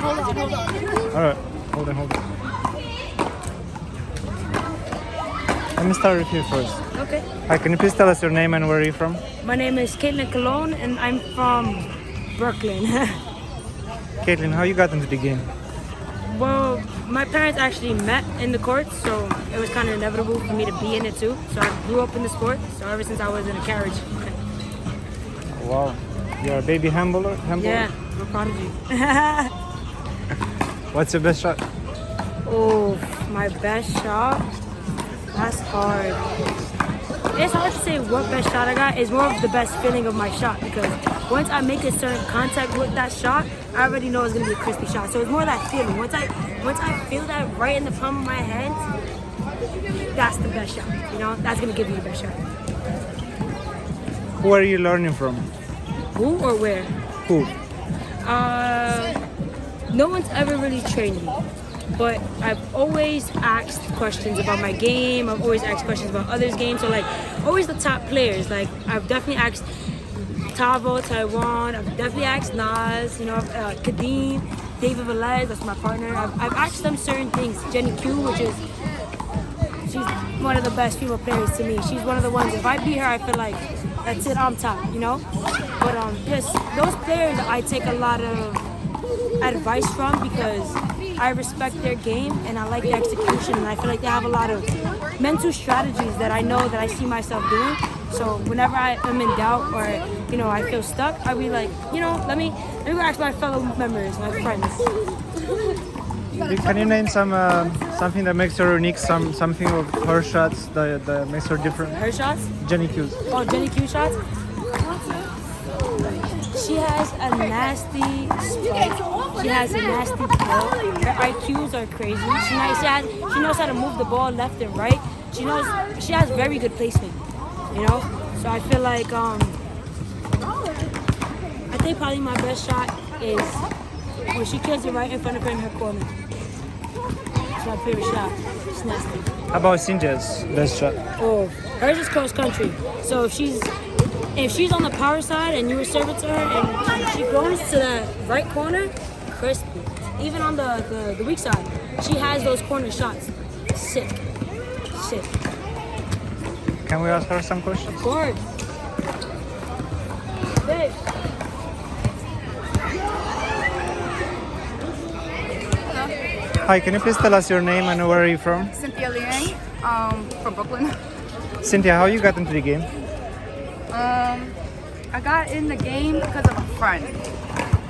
hold on. All right, hold on. Let me start with you first. Okay. Hi, can you please tell us your name and where are you from? My name is Caitlin Cologne, and I'm from Brooklyn. Caitlin, how you got into the game? Well, my parents actually met in the courts, so it was kind of inevitable for me to be in it too. So I grew up in the sport, so ever since I was in a carriage. Wow, you're a baby handballer? Yeah, I'm a prodigy. What's your best shot? Oh, my best shot? That's hard. It's hard to say what best shot I got. It's more of the best feeling of my shot, because once I make a certain contact with that shot, I already know it's gonna be a crispy shot. So it's more that feeling. Once I feel that right in the palm of my hand, that's the best shot. You know, that's gonna give me the best shot. Who are you learning from? Who or where? Who? No one's ever really trained me, but I've always asked questions about my game. I've always asked questions about others' games. So like, always the top players. Like, I've definitely asked Tavo, Taiwan. I've definitely asked Nas. You know, Kadeem, David Velez. That's my partner. I've asked them certain things. Jenny Q, she's one of the best female players to me. She's one of the ones. If I beat her, I feel like that's it. I'm top. You know. But just those players, I take a lot of advice from, because I respect their game and I like the execution, and I feel like they have a lot of mental strategies that I know that I see myself doing. So whenever I am in doubt, or you know, I feel stuck, I'll be like, you know, let me go ask my fellow members, my friends. Can you name something that makes her unique? Something of her shots that makes her different? Her shots? Jenny Q's. Oh, Jenny Q shots? She has a nasty spike. She has a nasty kill. Her IQs are crazy. She knows how to move the ball left and right. She has very good placement. You know? So I feel like I think probably my best shot is when she kills it right in front of her in her corner. It's my favorite shot. It's nasty. How about Cynthia's best shot? Oh, hers is cross country. So if she's on the power side and you serve it to her and she goes to the right corner, crispy. Even on the weak side, she has those corner shots. Sick. Can we ask her some questions? Of course. Big. Hi, can you please tell us your name and where are you from? Cynthia Liang, from Brooklyn. Cynthia, how you got into the game? I got in the game because of a friend,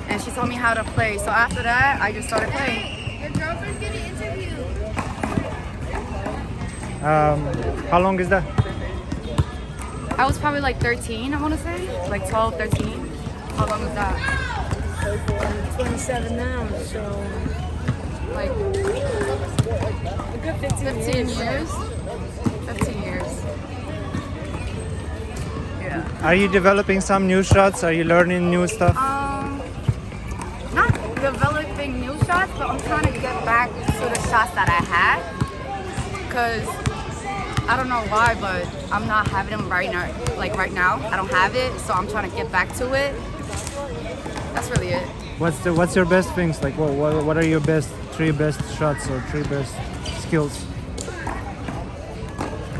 and she told me how to play. So after that, I just started playing. Your girlfriend's getting interviewed. How long is that? I was probably like 13, I want to say, like 12, 13. How long was that? I'm 27 now, so Like a good 15 years. 15 years. Yeah. Are you developing some new shots? Are you learning new stuff? Not developing new shots, but I'm trying to get back to the shots that I had. Cause I don't know why, but I'm not having them right now. Like right now, I don't have it, so I'm trying to get back to it. That's really it. What's your best things? Like what are your three best shots or three best skills?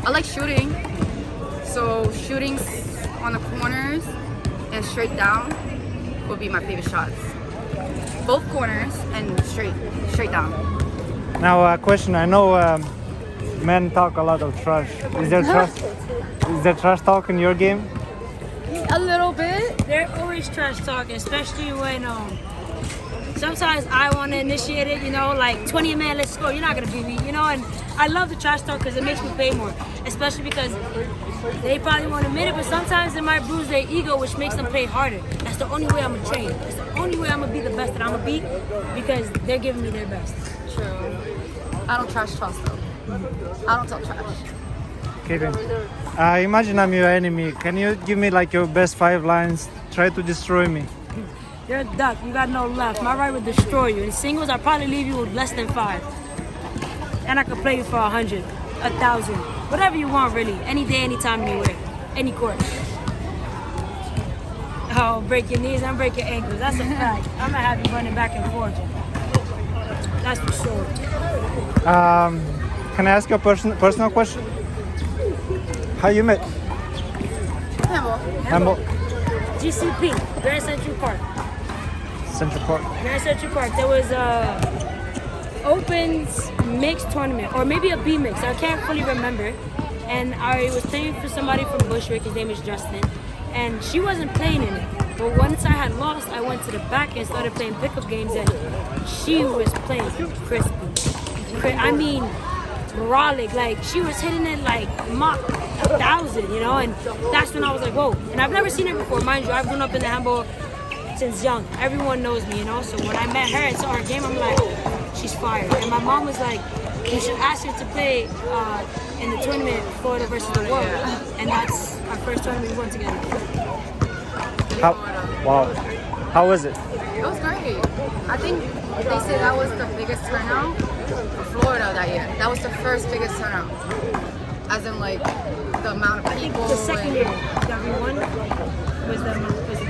I like shooting. So shooting on the corners and straight down would be my favorite shots. Both corners and straight down. Now a question. I know men talk a lot of trash. Is there trash talk in your game? A little bit. They're always trash talking, especially when sometimes I want to initiate it, you know, like 20 a man, let's score. You're not gonna beat me, you know. And I love the trash talk because it makes me pay more, especially because they probably won't admit it, but sometimes it might bruise their ego, which makes them play harder. That's the only way I'm gonna train. That's the only way I'm gonna be the best that I'm gonna be, because they're giving me their best. True. I don't trash talk though. I don't talk trash. Kevin, imagine I'm your enemy. Can you give me like your best 5 lines? Try to destroy me. You're a duck. You got no left. My right would destroy you. In singles, I'll probably leave you with less than 5. And I could play you for 100, 1,000, whatever you want, really. Any day, anytime, anywhere, any court. I'll break your knees and break your ankles. That's a fact. I'm gonna have you running back and forth. That's for sure. Can I ask you a personal question? How you met? Handball. GCP, Grand Central Park. Central Park. Grand Central Park. There was a Opens mixed tournament, or maybe a B mix. I can't fully remember. And I was playing for somebody from Bushwick. His name is Justin, and she wasn't playing in it. But once I had lost, I went to the back and started playing pickup games, and she was playing crispy. I mean, brolic. Like, she was hitting it like Mach 1,000, you know? And that's when I was like, whoa. And I've never seen her before. Mind you, I've grown up in the handball since young. Everyone knows me, you know? So when I met her and saw her game, I'm like, she's fire. And my mom was like, you should ask her to play in the tournament, Florida versus the world. And that's our first tournament we won together. Wow. How was it? It was great. I think they said that was the biggest turnout for Florida that year. That was the first biggest turnout. As in, like, the amount of people. The second year that we won was the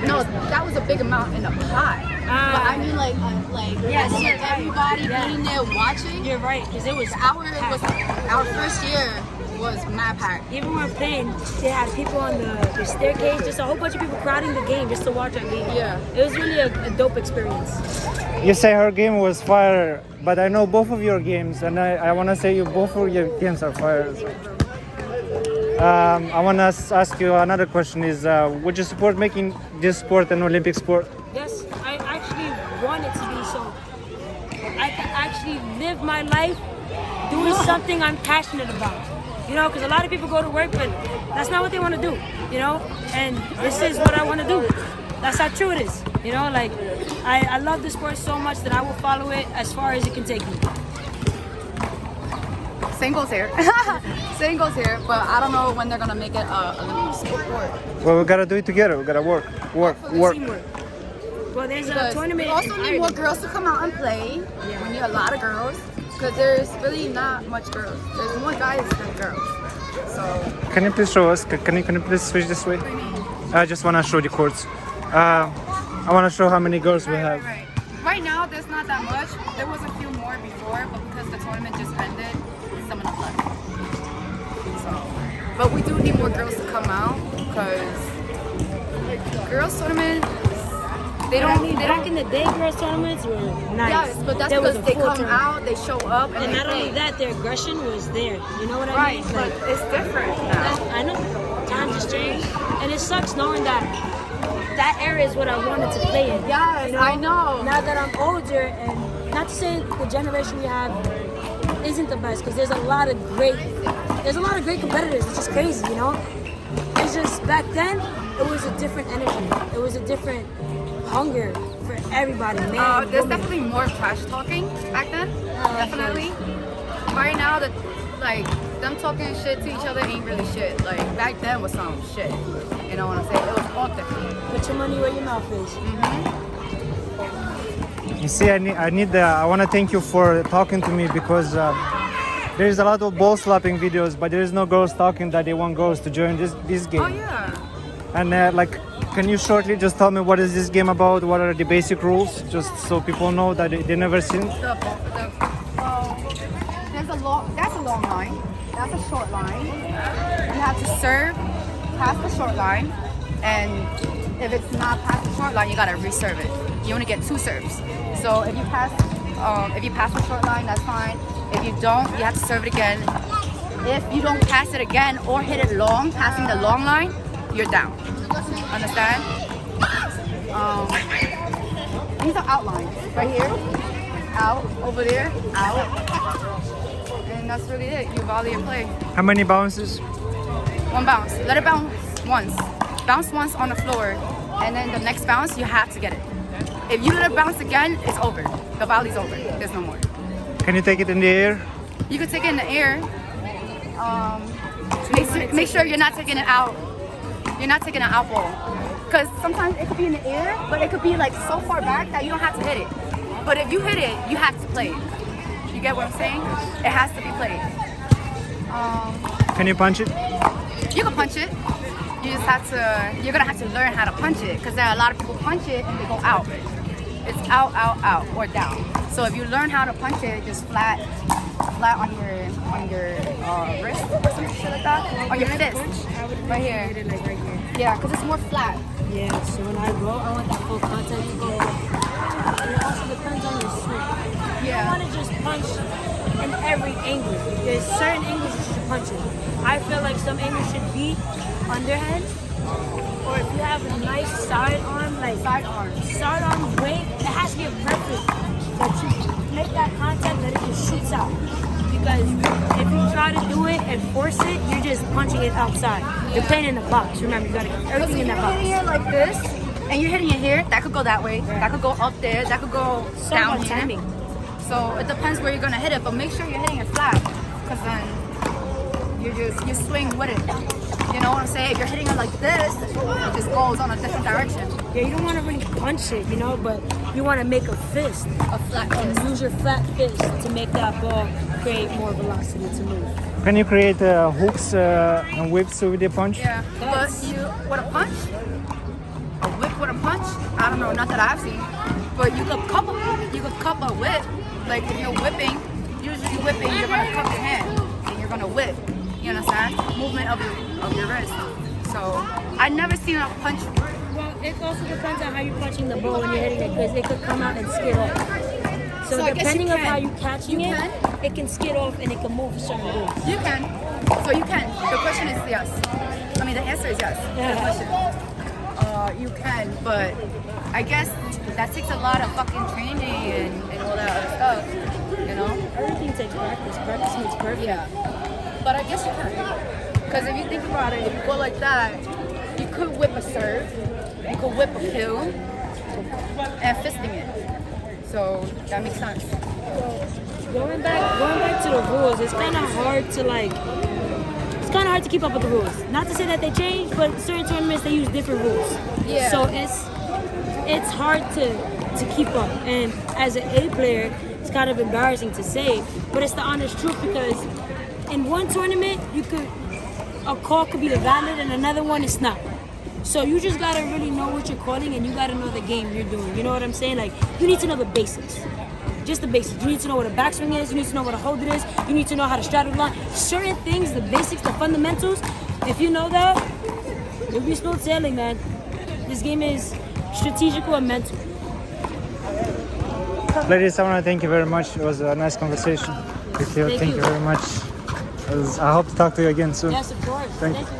No, that was a big amount in the pot. But I mean, yes, everybody being there watching. You're right, because it was Our first year was mad packed. even when we were playing, they had people on the staircase, just a whole bunch of people crowding the game just to watch our game. Yeah. It was really a dope experience. You say her game was fire, but I know both of your games, and I want to say both of your games are fire. I want to ask you another question: is would you support making this sport an Olympic sport? Yes, I actually want it to be so. I can actually live my life doing something I'm passionate about. You know, because a lot of people go to work, but that's not what they want to do. You know, and this is what I want to do. That's how true it is. You know, like I love the sport so much that I will follow it as far as it can take me. Same goes here. Same goes here. But I don't know when they're gonna make it Olympic sport. Well, we gotta do it together. We gotta work. Teamwork. Well, there's a tournament. We also need more girls to come out and play. We need a lot of girls because there's really not much girls. There's more guys than girls. So Can you please show us? Can you please switch this way? I just wanna show the courts. I wanna show how many girls we have. Right now, there's not that much. There was a few more before, but because the tournament just ended, some of them left. So, but we do need more girls to come out because girls tournament. Back in the day, girls tournaments were nice. Yes, but that's There was because a they full come tournament. out, they show up, and And they not only play. that, their aggression was there. You know what I Right, mean? but it's different now. I know. Times has changed. And it sucks knowing that that area is what I wanted to play in. Yes, You I know. Now that I'm older, and not to say the generation we have isn't the best, because there's a lot of great competitors, which is crazy, you know? It's just, back then, it was a different energy. It was a different hunger for everybody, man. There's woman. definitely more trash talking back then. Definitely. Right now, them talking shit to each other ain't really shit. Like back then was some shit. You know what I'm saying? It was all different. Put your money where your mouth is. You see, I want to thank you for talking to me because there's a lot of ball slapping videos, but there is no girls talking that they want girls to join this game. Oh yeah. And can you shortly just tell me what is this game about? What are the basic rules, just so people know that they never seen? That's a long line. That's a short line. You have to serve past the short line, and if it's not past the short line, you gotta reserve it. You only get 2 serves. So if you pass the short line, that's fine. If you don't, you have to serve it again. If you don't pass it again or hit it long, passing the long line, you're down. Understand? These are outlines. Right here, out, over there, out. And that's really it. You volley and play. How many bounces? 1 bounce. Let it bounce once. Bounce once on the floor. And then the next bounce, you have to get it. If you let it bounce again, it's over. The volley's over. There's no more. Can you take it in the air? You can take it in the air. Make sure you're not taking it out. You're not taking an out ball. Because sometimes it could be in the air, but it could be like so far back that you don't have to hit it. But if you hit it, you have to play it. You get what I'm saying? It has to be played. Can you punch it? You can punch it. You're gonna have to learn how to punch it because there are a lot of people punch it and they go out. it's out, out, out, or down. So if you learn how to punch it, just flat on your wrist or some shit like that, or your fist, right here. Hit it like right here. Yeah, because it's more flat. Yeah, so when I go, I want that full contact to go. And it also depends on your swing. You don't want to just punch in every angle. There's certain angles you should punch in. I feel like some angles should be underhand, or if you have a nice sidearm, like sidearm weight, it has to be a perfect that you make that contact that it just shoots out. Because if you try to do it and force it, you're just punching it outside. You're playing in the box. Remember, you gotta get everything in that box. If you're hitting it like this, and you're hitting it here, that could go that way. That could go up there. That could go So down about here. timing. So it depends where you're gonna hit it, but make sure you're hitting it flat, because then you swing with it. You know what I'm saying? If you're hitting it like this, it just goes on a different direction. Yeah, you don't want to really punch it, you know, but you want to make a fist. A flat And fist. use your flat fist to make that ball create more velocity to move. Can you create hooks and whips with your punch? Yeah, but you with a punch, a whip with a punch. I don't know, not that I've seen, but you could cup a whip. Like if you're whipping, usually whipping, you're gonna cup your hand and you're gonna whip. You understand? Movement of your wrist. So I've never seen a punch. Well, it also depends on how you're punching the ball when you're hitting it, because it could come out and skid off. So, So I guess depending you on how can. you're catching You it, can? it can skid off and it can move a certain way. You can. So you can. The question is yes. I mean, the answer is yes. Yeah. The question. You can, but I guess that takes a lot of fucking training and all that other stuff. You know? Everything takes practice. Practice makes perfect. Yeah. But I guess you can. Because if you think about it, if you go like that, you could whip a serve, you could whip a kill, and fisting it. So that makes sense. Going back to the rules, it's kind of hard to keep up with the rules. Not to say that they change, but certain tournaments they use different rules. Yeah. So it's hard to keep up. And as an A player, it's kind of embarrassing to say, but it's the honest truth, because in one tournament a call could be valid and another one it's not. So you just gotta really know what you're calling, and you gotta know the game you're doing. You know what I'm saying? Like, you need to know the basics. Just the basics. You need to know what a backswing is. You need to know what a holder is. You need to know how to straddle the line. Certain things, the basics, the fundamentals. If you know that, you'll be smooth sailing, man. This game is strategical and mental. Ladies, I want to thank you very much. It was a nice conversation with you. Thank Thank you. you very much. I hope to talk to you again soon. Yes, of course. Thank you. you.